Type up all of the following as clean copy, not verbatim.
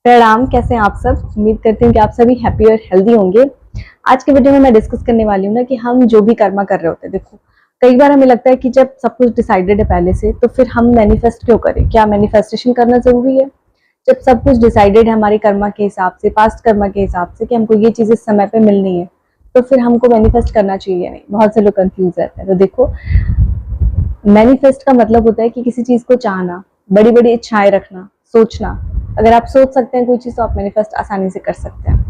प्रणाम, कैसे हैं आप सब। उम्मीद करती हूँ कि आप सभी हैप्पी और हेल्दी होंगे। आज के वीडियो में मैं डिस्कस करने वाली हूँ ना कि हम जो भी कर्मा कर रहे होते हैं, देखो कई बार हमें लगता है कि जब सब कुछ डिसाइडेड है पहले से, तो फिर हम मैनिफेस्ट क्यों करें। क्या मैनिफेस्टेशन करना जरूरी है? जब सब कुछ डिसाइडेड है हमारे कर्मा के हिसाब से, पास्ट कर्मा के हिसाब से, कि हमको ये चीजें समय पे मिलनी है, तो फिर हमको मैनिफेस्ट करना चाहिए या नहीं। बहुत से लोग कंफ्यूज रहते हैं। तो देखो, मैनिफेस्ट का मतलब होता है कि किसी चीज को चाहना, बड़ी बड़ी इच्छाएं रखना, सोचना। अगर आप सोच सकते हैं कोई चीज, तो आप मैनिफेस्ट आसानी से कर सकते हैं।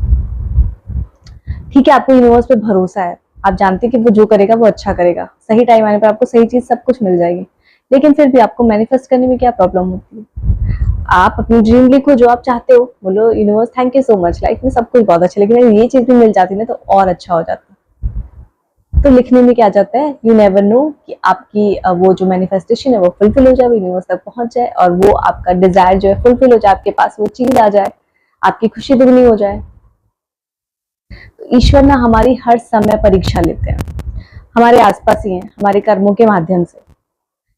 ठीक है, आपको यूनिवर्स पे भरोसा है, आप जानते हैं कि वो जो करेगा वो अच्छा करेगा, सही टाइम आने पर आपको सही चीज सब कुछ मिल जाएगी। लेकिन फिर भी आपको मैनिफेस्ट करने में क्या प्रॉब्लम होती है? आप अपनी ड्रीम लिखो जो आप चाहते हो, बोलो universe thank you so much, life में सब कुछ बहुत अच्छा, लेकिन अगर ये चीज भी मिल जाती ना तो और अच्छा हो जाता। तो लिखने में क्या जाता है, यू नेवर नो कि आपकी वो जो मैनिफेस्टेशन है वो फुलफिल हो जाए, यूनिवर्स तक पहुंच जाए और वो आपका डिजायर जो है फुलफिल हो जाए, आपके पास वो चीज आ जाए, आपकी खुशी दुगनी हो जाए। तो ईश्वर ना हमारी हर समय परीक्षा लेते हैं, हमारे आसपास ही हैं, हमारे कर्मों के माध्यम से।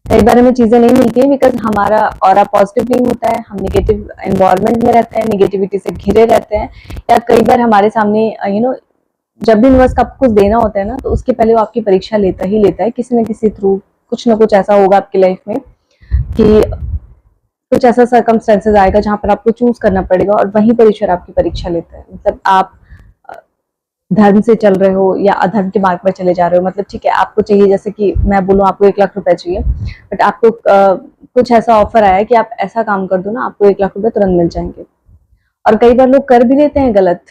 कई बार हमें चीजें नहीं मिलती हैं बिकॉज हमारा ऑरा पॉजिटिव नहीं होता है, हम नेगेटिव एनवायरनमेंट में रहते हैं, नेगेटिविटी से घिरे रहते हैं। या कई बार हमारे सामने जब भी यूनिवर्स का आपको कुछ देना होता है ना, तो उसके पहले वो आपकी परीक्षा लेता ही लेता है, किसी न किसी थ्रू। कुछ ना कुछ ऐसा होगा आपकी लाइफ में कि कुछ ऐसा सर्कमस्टेंसेस आएगा जहां पर आपको चूज करना पड़ेगा, और वहीं पर ईश्वर आपकी परीक्षा लेता है। मतलब आप धर्म से चल रहे हो या अधर्म के मार्ग पर चले जा रहे हो। मतलब ठीक है, आपको चाहिए, जैसे कि मैं बोलूँ आपको 1 लाख रुपए चाहिए, बट आपको कुछ ऐसा ऑफर आया है कि आप ऐसा काम कर दो ना, आपको 1 लाख रुपए तुरंत मिल जाएंगे। और कई बार लोग कर भी लेते हैं गलत,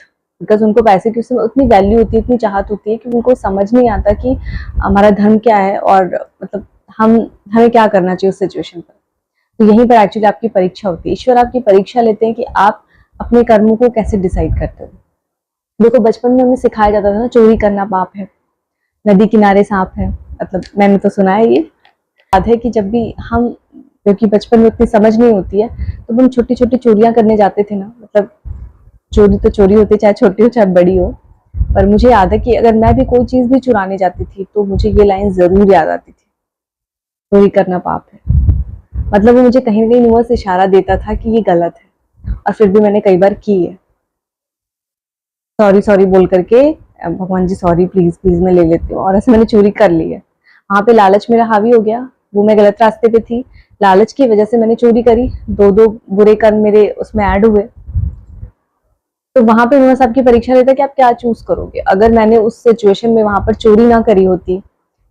बिकॉज उनको पैसे की उसमें उतनी वैल्यू होती है, इतनी चाहत होती है कि उनको समझ नहीं आता कि हमारा धर्म क्या है, और मतलब हमें क्या करना चाहिए उस सिचुएशन पर। तो यहीं पर एक्चुअली आपकी परीक्षा होती है, ईश्वर आपकी परीक्षा लेते हैं कि आप अपने कर्मों को कैसे डिसाइड करते हो। देखो, बचपन में हमें सिखाया जाता था ना, चोरी करना पाप है, नदी किनारे सांप है। मतलब मैंने तो सुना है ये। याद है कि जब भी हम, क्योंकि बचपन में इतनी समझ नहीं होती है, तो हम छोटी छोटी चोरियां करने जाते थे ना। मतलब चोरी तो चोरी होती, चाहे छोटी हो चाहे बड़ी हो। पर मुझे याद है कि अगर मैं भी कोई चीज भी चुराने जाती थी, तो मुझे ये लाइन जरूर याद आती थी, चोरी करना पाप है। मतलब वो मुझे कहीं ना कहीं यूनिवर्स इशारा देता था कि ये गलत है, और फिर भी मैंने कई बार की है। सॉरी सॉरी बोल करके, भगवान जी सॉरी, प्लीज प्लीज मैं ले लेती हूँ, और ऐसे मैंने चोरी कर ली है। वहां पे लालच मेरा हावी हो गया, वो मैं गलत रास्ते पे थी, लालच की वजह से मैंने चोरी करी, दो दो बुरे कर्म मेरे उसमें ऐड हुए। तो वहां पे यूनिवर्स आपकी परीक्षा लेता है कि आप क्या चूज करोगे। अगर मैंने उस सिचुएशन में वहां पर चोरी ना करी होती,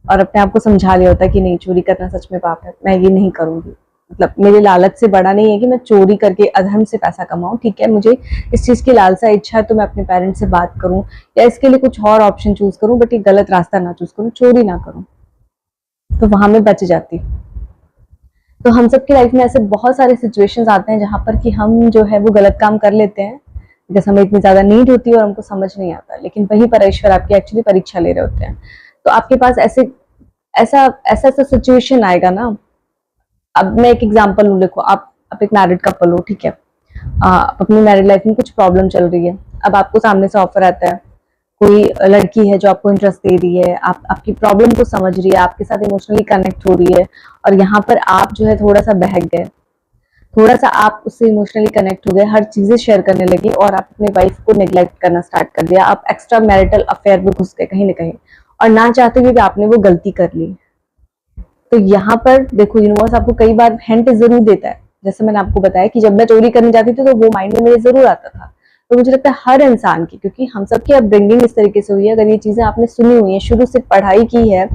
और अपने आप को समझा लिया होता कि नहीं, चोरी करना सच में पाप है, मैं ये नहीं करूंगी, मतलब मेरे लालच से बड़ा नहीं है कि मैं चोरी करके अधर्म से पैसा कमाऊं। ठीक है, मुझे इस चीज की लालसा इच्छा है, तो मैं अपने पेरेंट्स से बात करूं या इसके लिए कुछ और ऑप्शन चूज करूं, बट ये गलत रास्ता ना चूज करूं, चोरी ना करूं, तो वहां में बच जाती। तो हम सबकी लाइफ में ऐसे बहुत सारे सिचुएशंस आते हैं जहां पर कि हम जो है वो गलत काम कर लेते हैं, जैसे हमें इतनी ज्यादा नीड होती है और हमको समझ नहीं आता, लेकिन वहीं पर ईश्वर आपकी एक्चुअली परीक्षा ले रहे होते हैं। तो आपके पास ऐसे ऐसा ऐसा ऐसा सिचुएशन आएगा ना। अब मैं एक एग्जांपल लूं, देखो आप एक मैरिड कपल हो, ठीक है, अपनी मैरिड लाइफ में कुछ प्रॉब्लम चल रही है। अब आपको सामने से ऑफर आता है, कोई लड़की है जो आपको इंटरेस्ट दे रही है, आपकी प्रॉब्लम को समझ रही है, आपके साथ इमोशनली कनेक्ट हो रही है, और यहाँ पर आप जो है थोड़ा सा बहक गए, थोड़ा सा आप उससे इमोशनली कनेक्ट हो गए, हर चीजें शेयर करने लगे, और आप अपने वाइफ को नेग्लेक्ट करना स्टार्ट कर दिया, आप एक्स्ट्रा मैरिटल अफेयर में घुस गए कहीं ना कहीं, और ना चाहते हुए भी आपने वो गलती कर ली। तो यहाँ पर देखो, यूनिवर्स आपको कई बार हिंट जरूर देता है। जैसे मैंने आपको बताया कि जब मैं चोरी करने जाती थी, तो वो माइंड में मेरे जरूर आता था। तो मुझे लगता है हर इंसान की, क्योंकि हम सबकी अपब्रिंगिंग इस तरीके से हुई है, अगर ये चीजें आपने सुनी हुई है, शुरू से पढ़ाई की है,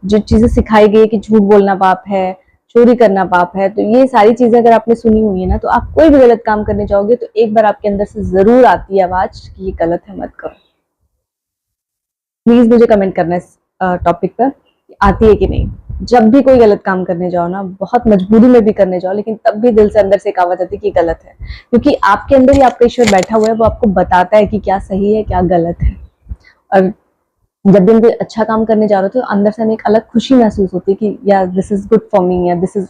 जो चीजें सिखाई गई है कि झूठ बोलना पाप है, चोरी करना पाप है, तो ये सारी चीजें अगर आपने सुनी हुई है ना, तो आप कोई भी गलत काम करने जाओगे तो एक बार आपके अंदर से जरूर आती है आवाज कि ये गलत है, मत करो। प्लीज मुझे कमेंट करना इस टॉपिक पर, आती है कि नहीं। जब भी कोई गलत काम करने जाओ ना, बहुत मजबूरी में भी करने जाओ, लेकिन तब भी दिल से अंदर से एक आवाज आती है कि गलत है, क्योंकि आपके अंदर ही आपका ईश्वर बैठा हुआ है, वो आपको बताता है कि क्या सही है क्या गलत है। और जब भी हम कोई अच्छा काम करने जा रहे हो, तो अंदर से हमें एक अलग खुशी महसूस होती है कि यार this is good for me, या this is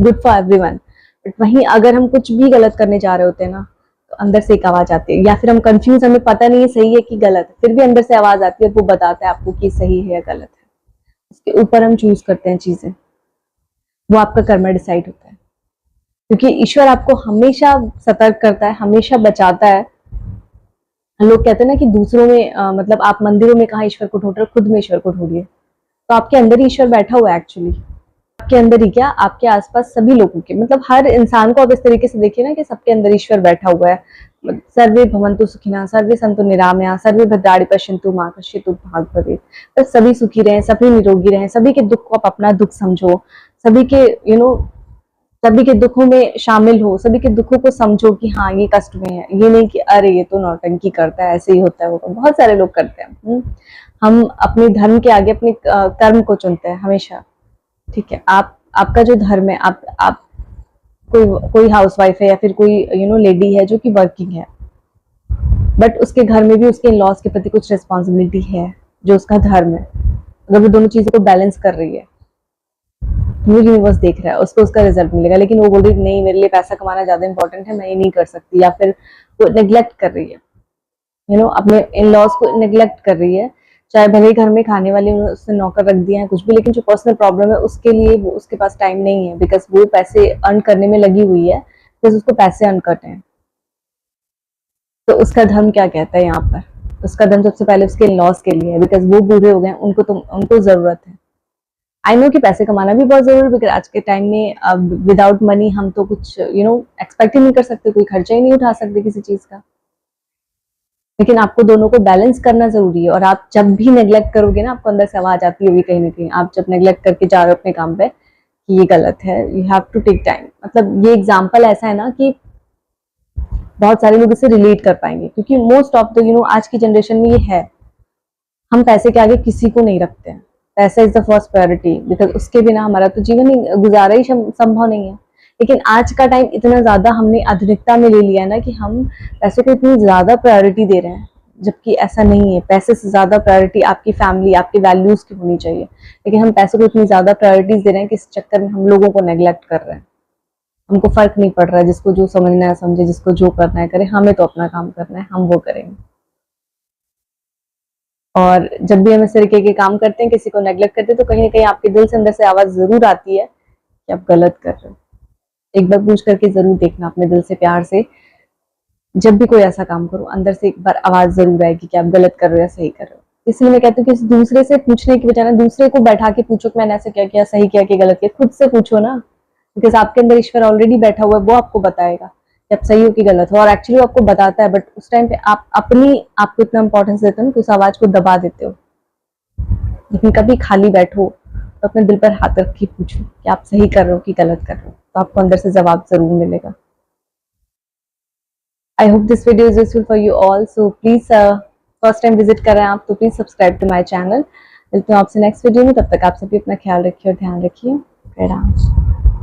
good for everyone. But वहीं अगर हम कुछ भी गलत करने जा रहे होते हैं ना, तो अंदर से एक आवाज आती है, या फिर हम कंफ्यूज, हमें पता नहीं है सही है कि गलत है, फिर भी अंदर से आवाज आती है और वो बताता है आपको कि सही है या गलत है। उसके ऊपर हम चूज करते हैं चीजें, वो आपका कर्म डिसाइड होता है। क्योंकि ईश्वर आपको हमेशा सतर्क करता है, हमेशा बचाता है। लोग कहते हैं ना कि दूसरों में मतलब आप मंदिरों में कहाँ ईश्वर को ढूंढ रहे हो, खुद में ईश्वर को ढूंढिए। तो आपके अंदर ही ईश्वर बैठा हुआ है एक्चुअली। आपके अंदर ही क्या, आपके आसपास सभी लोगों के, मतलब हर इंसान को आप इस तरीके से देखिए ना कि सबके अंदर ईश्वर बैठा हुआ है। सर्वे भवन्तु सुखिनः, सर्वे सन्तु निरामया, सर्वे भद्राणि पश्यन्तु मा कश्चित् दुःख भवेत्। तो सभी सुखी रहें, सभी निरोगी रहें, सभी के दुख को आप अपना दुख समझो, सभी के सभी के दुखों में शामिल हो, सभी के दुखों को समझो कि हाँ ये कष्ट में है। ये नहीं कि अरे ये तो नौटंकी करता है, ऐसे ही होता है, वो बहुत सारे लोग करते हैं। हम अपने धर्म के आगे अपने कर्म को चुनते हैं हमेशा। ठीक है, आपका जो धर्म है, आप कोई हाउसवाइफ है या फिर कोई लेडी है जो कि वर्किंग है, बट उसके घर में भी उसके इन-लॉज के प्रति कुछ रिस्पॉन्सिबिलिटी है जो उसका धर्म है। अगर वो दोनों चीजों को बैलेंस कर रही है, वो यूनिवर्स देख रहा है, उसको उसका रिजल्ट मिलेगा। लेकिन वो बोल रही नहीं, मेरे लिए पैसा कमाना ज्यादा इंपॉर्टेंट है, मैं ये नहीं कर सकती, या फिर वो नेग्लेक्ट कर रही है, अपने इन लॉज को नेग्लेक्ट कर रही है। चाहे भले ही घर में खाने वाले उसने नौकर रख दिया है कुछ भी, लेकिन जो पर्सनल प्रॉब्लम है उसके लिए वो उसके पास टाइम नहीं है, बिकॉज वो पैसे अर्न करने में लगी हुई है, बिकॉज उसको पैसे अर्न करने हैं। तो उसका धर्म क्या कहता है यहाँ पर? उसका धर्म सबसे पहले उसके इन लॉज के लिए है, बिकॉज वो बूढ़े हो गए, उनको जरूरत है। आई नो कि पैसे कमाना भी बहुत जरूरी है, बिकॉज आज के टाइम में विदाउट मनी हम तो कुछ एक्सपेक्ट ही नहीं कर सकते, कोई खर्चा ही नहीं उठा सकते किसी चीज का। लेकिन आपको दोनों को बैलेंस करना जरूरी है। और आप जब भी नेग्लेक्ट करोगे ना, आपको अंदर से आवाज आती होगी कहीं ना कहीं, आप जब नेग्लेक्ट करके जा रहे हो अपने काम पे कि ये गलत है, you have to take time. मतलब ये एग्जाम्पल ऐसा है ना कि बहुत सारे लोग इससे रिलेट कर पाएंगे, क्योंकि मोस्ट ऑफ द आज की जनरेशन में ये है, हम पैसे के आगे किसी को नहीं रखते हैं। पैसा is the first priority, because उसके बिना हमारा तो जीवन ही गुजारा ही संभव नहीं है। लेकिन आज का टाइम इतना ज्यादा हमने आधुनिकता में ले लिया है ना कि हम पैसों को इतनी ज्यादा प्रायोरिटी दे रहे हैं, जबकि ऐसा नहीं है। पैसे से ज्यादा प्रायोरिटी आपकी फैमिली, आपकी वैल्यूज की होनी चाहिए। लेकिन हम पैसों को इतनी ज्यादा प्रायोरिटीज दे रहे हैं कि इस चक्कर में हम लोगों को नेग्लेक्ट कर रहे हैं। हमको फर्क नहीं पड़ रहा है, जिसको जो समझना है समझे, जिसको जो करना है करे, हमें तो अपना काम करना है, हम वो करेंगे। और जब भी हम इस तरीके के काम करते हैं, किसी को नेग्लेक्ट करते हैं, तो कहीं ना कहीं आपके दिल से अंदर से आवाज जरूर आती है कि आप गलत कर रहे हो। एक बार पूछ करके जरूर देखना अपने दिल से, प्यार से। जब भी कोई ऐसा काम करो, अंदर से एक बार आवाज जरूर आएगी कि आप गलत कर रहे हो या सही कर रहे हो। इसलिए मैं कहती हूँ कि दूसरे से पूछने की बजाय ना, दूसरे को बैठा के पूछो कि मैंने ऐसा क्या किया, सही किया कि गलत किया। खुद से पूछो ना, बिकॉज आपके अंदर ईश्वर ऑलरेडी बैठा हुआ है, वो आपको बताएगा कि आप सही हो कि गलत हो। और एक्चुअली आपको बताता है, बट उस टाइम पे आप आपको इतना इंपॉर्टेंस देते हो कि उस आवाज को दबा देते हो। लेकिन कभी खाली बैठो तो अपने दिल पर हाथ रख के पूछो कि आप सही कर रहे हो कि गलत कर रहे हो, तो आपको अंदर से जवाब जरूर मिलेगा। I hope this video is useful for you all. So please first time visit कर रहे हैं आप तो please subscribe to my channel. मिलते हैं आपसे नेक्स्ट वीडियो में, तब तक आप सभी अपना ख्याल रखिए और ध्यान रखिए। प्रणाम।